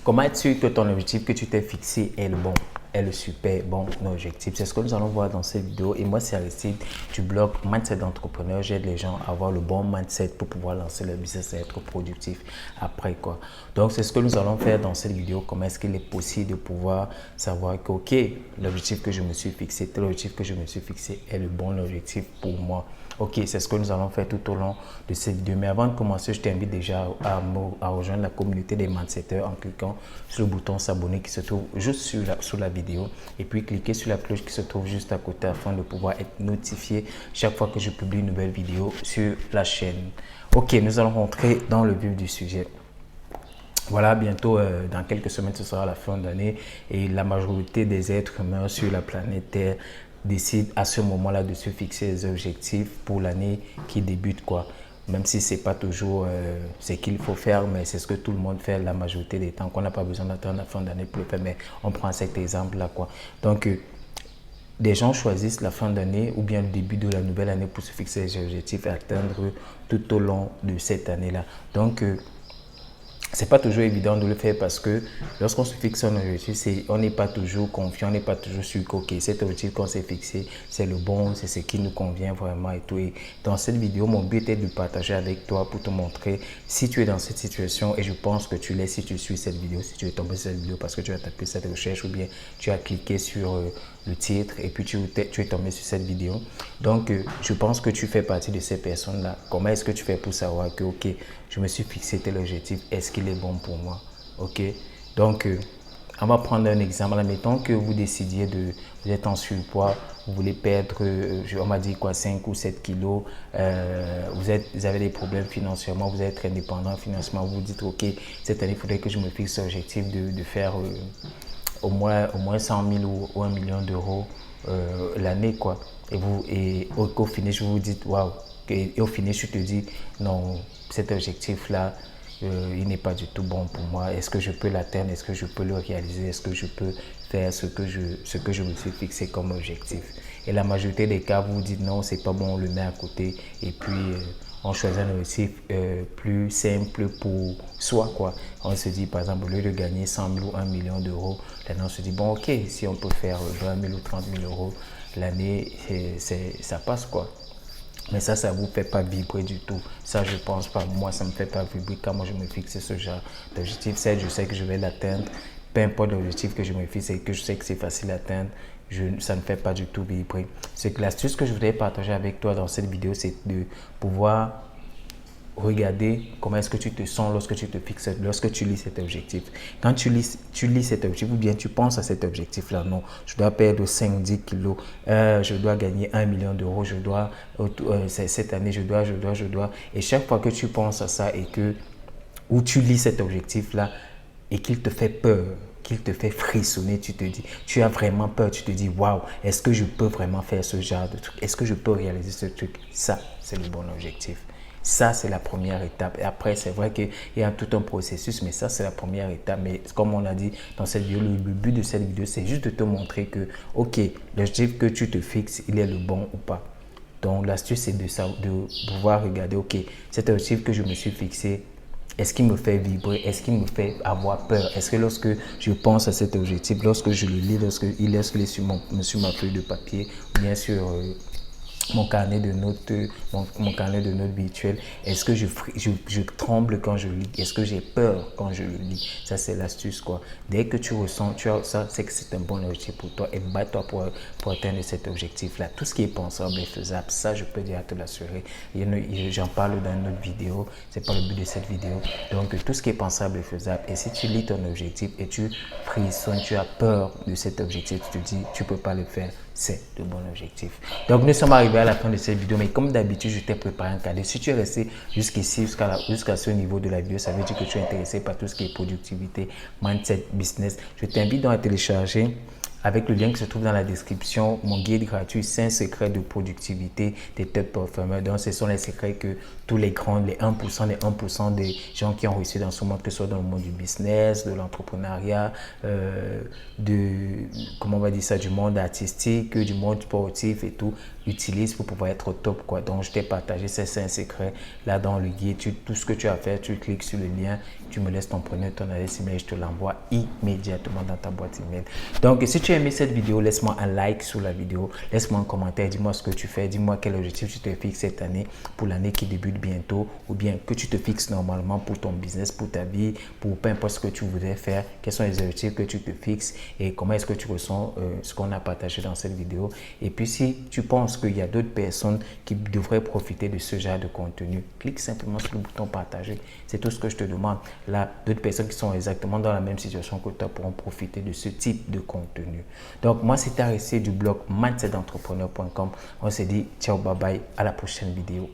Comment être sûr que ton objectif que tu t'es fixé est le bon, est le super bon objectif? C'est ce que nous allons voir dans cette vidéo. Et moi, c'est Aristide du blog Mindset d'entrepreneur. J'aide les gens à avoir le bon mindset pour pouvoir lancer leur business et être productif après quoi. Donc, c'est ce que nous allons faire dans cette vidéo. Comment est-ce qu'il est possible de pouvoir savoir que, ok, l'objectif que je me suis fixé, tel objectif que je me suis fixé est le bon objectif pour moi. Ok, c'est ce que nous allons faire tout au long de cette vidéo. Mais avant de commencer, je t'invite déjà à rejoindre la communauté des mindsetters en cliquant sur le bouton s'abonner qui se trouve juste sous la vidéo. Et puis, cliquez sur la cloche qui se trouve juste à côté afin de pouvoir être notifié chaque fois que je publie une nouvelle vidéo sur la chaîne. Ok, nous allons rentrer dans le vif du sujet. Voilà, bientôt, dans quelques semaines, ce sera la fin d'année et la majorité des êtres humains sur la planète Terre décident à ce moment-là de se fixer des objectifs pour l'année qui débute, quoi. Même si ce n'est pas toujours ce qu'il faut faire, mais c'est ce que tout le monde fait la majorité des temps, qu'on n'a pas besoin d'attendre la fin d'année pour le faire, mais on prend cet exemple-là, quoi. Donc, des gens choisissent la fin d'année ou bien le début de la nouvelle année pour se fixer des objectifs et atteindre tout au long de cette année-là. Donc, c'est pas toujours évident de le faire parce que lorsqu'on se fixe un objectif, on n'est pas toujours confiant, on n'est pas toujours sûr que okay, cet objectif qu'on s'est fixé, c'est le bon, c'est ce qui nous convient vraiment et tout. Et dans cette vidéo, mon but est de partager avec toi pour te montrer si tu es dans cette situation et je pense que tu l'es si tu suis cette vidéo, si tu es tombé sur cette vidéo parce que tu as tapé cette recherche ou bien tu as cliqué sur le titre et puis tu es tombé sur cette vidéo. Donc, je pense que tu fais partie de ces personnes-là. Comment est-ce que tu fais pour savoir que, ok, je me suis fixé tel objectif, est-ce qu'il est bon pour moi? Ok, donc, on va prendre un exemple. Admettons que vous décidiez vous êtes en surpoids, vous voulez perdre, on m'a dit quoi, 5 ou 7 kilos, vous avez des problèmes financièrement, vous êtes indépendant financièrement, vous vous dites, ok, cette année, il faudrait que je me fixe l'objectif de faire au moins 100 000 ou 1 million d'euros l'année, quoi. Et au finish, vous vous dites, waouh. Et au finish, tu te dis, non, cet objectif-là, il n'est pas du tout bon pour moi. Est-ce que je peux l'atteindre? Est-ce que je peux le réaliser? Est-ce que je peux faire ce que je me suis fixé comme objectif? Et la majorité des cas, vous vous dites, non, c'est pas bon, on le met à côté. Et puis, on choisit un objectif plus simple pour soi, quoi. On se dit, par exemple, au lieu de gagner 100 000 ou 1 million d'euros, là, on se dit, bon, ok, si on peut faire 20 000 ou 30 000 euros l'année, ça passe, quoi. Mais ça ne vous fait pas vibrer du tout. Ça, je pense pas. Moi, ça ne me fait pas vibrer quand moi je me fixe ce genre d'objectif. Je sais que je vais l'atteindre. Peu importe l'objectif que je me fixe et que je sais que c'est facile à atteindre, ça ne fait pas du tout vibrer. C'est que l'astuce que je voudrais partager avec toi dans cette vidéo, c'est de pouvoir regarder comment est-ce que tu te sens lorsque tu te fixes, lorsque tu lis cet objectif. Quand tu lis cet objectif ou bien tu penses à cet objectif-là, non, je dois perdre 5-10 kilos, je dois gagner 1 million d'euros, cette année, je dois. Et chaque fois que tu penses à ça ou tu lis cet objectif-là et qu'il te fait peur, qu'il te fait frissonner, tu te dis, tu as vraiment peur, tu te dis, waouh, est-ce que je peux vraiment faire ce genre de truc? Est-ce que je peux réaliser ce truc? Ça, c'est le bon objectif. Ça, c'est la première étape. Et après, c'est vrai qu'il y a tout un processus, mais ça, c'est la première étape. Mais comme on a dit dans cette vidéo, le but de cette vidéo, c'est juste de te montrer que, ok, l'objectif que tu te fixes, il est le bon ou pas. Donc, l'astuce, c'est de pouvoir regarder, ok, cet objectif que je me suis fixé, est-ce qu'il me fait vibrer? Est-ce qu'il me fait avoir peur? Est-ce que lorsque je pense à cet objectif, lorsque je le lis, lorsqu'il est sur ma feuille de papier, ou bien sur mon carnet de notes, mon carnet de notes virtuel, est-ce que je tremble quand je lis? Est-ce que j'ai peur quand je le lis? Ça, c'est l'astuce, quoi. Dès que tu ressens, ça, c'est que c'est un bon objectif pour toi et bats-toi pour atteindre cet objectif-là. Tout ce qui est pensable est faisable. Ça, je peux déjà te l'assurer. J'en parle dans une autre vidéo. C'est pas le but de cette vidéo. Donc, tout ce qui est pensable est faisable. Et si tu lis ton objectif et tu frissonnes, tu as peur de cet objectif, tu te dis, tu peux pas le faire. C'est le bon objectif. Donc, nous sommes arrivés à la fin de cette vidéo, mais comme d'habitude, je t'ai préparé un cadeau. Si tu es resté jusqu'ici, jusqu'à ce niveau de la vidéo, ça veut dire que tu es intéressé par tout ce qui est productivité, mindset, business. Je t'invite donc à télécharger avec le lien qui se trouve dans la description, mon guide gratuit 5 secrets de productivité des top performers. Donc, ce sont les secrets que tous les grands, les 1% des gens qui ont réussi dans ce monde, que ce soit dans le monde du business, de l'entrepreneuriat, comment on va dire ça, du monde artistique, du monde sportif et tout, utilises pour pouvoir être au top, quoi. Donc, je t'ai partagé ces 5 secrets là dans le guide. Tout ce que tu as à faire, tu cliques sur le lien, tu me laisses ton prénom, ton adresse email, je te l'envoie immédiatement dans ta boîte email. Donc, si tu as aimé cette vidéo, laisse-moi un like sous la vidéo, laisse-moi un commentaire, dis-moi ce que tu fais, dis-moi quel objectif tu te fixes cette année pour l'année qui débute bientôt, ou bien que tu te fixes normalement pour ton business, pour ta vie, pour peu importe ce que tu voudrais faire, quels sont les objectifs que tu te fixes et comment est-ce que tu ressens ce qu'on a partagé dans cette vidéo. Et puis, si tu penses qu'il y a d'autres personnes qui devraient profiter de ce genre de contenu, clique simplement sur le bouton partager. C'est tout ce que je te demande. Là, d'autres personnes qui sont exactement dans la même situation que toi pourront profiter de ce type de contenu. Donc, moi, c'était Aristide du blog mindsetentrepreneur.com. On se dit ciao, bye bye, à la prochaine vidéo.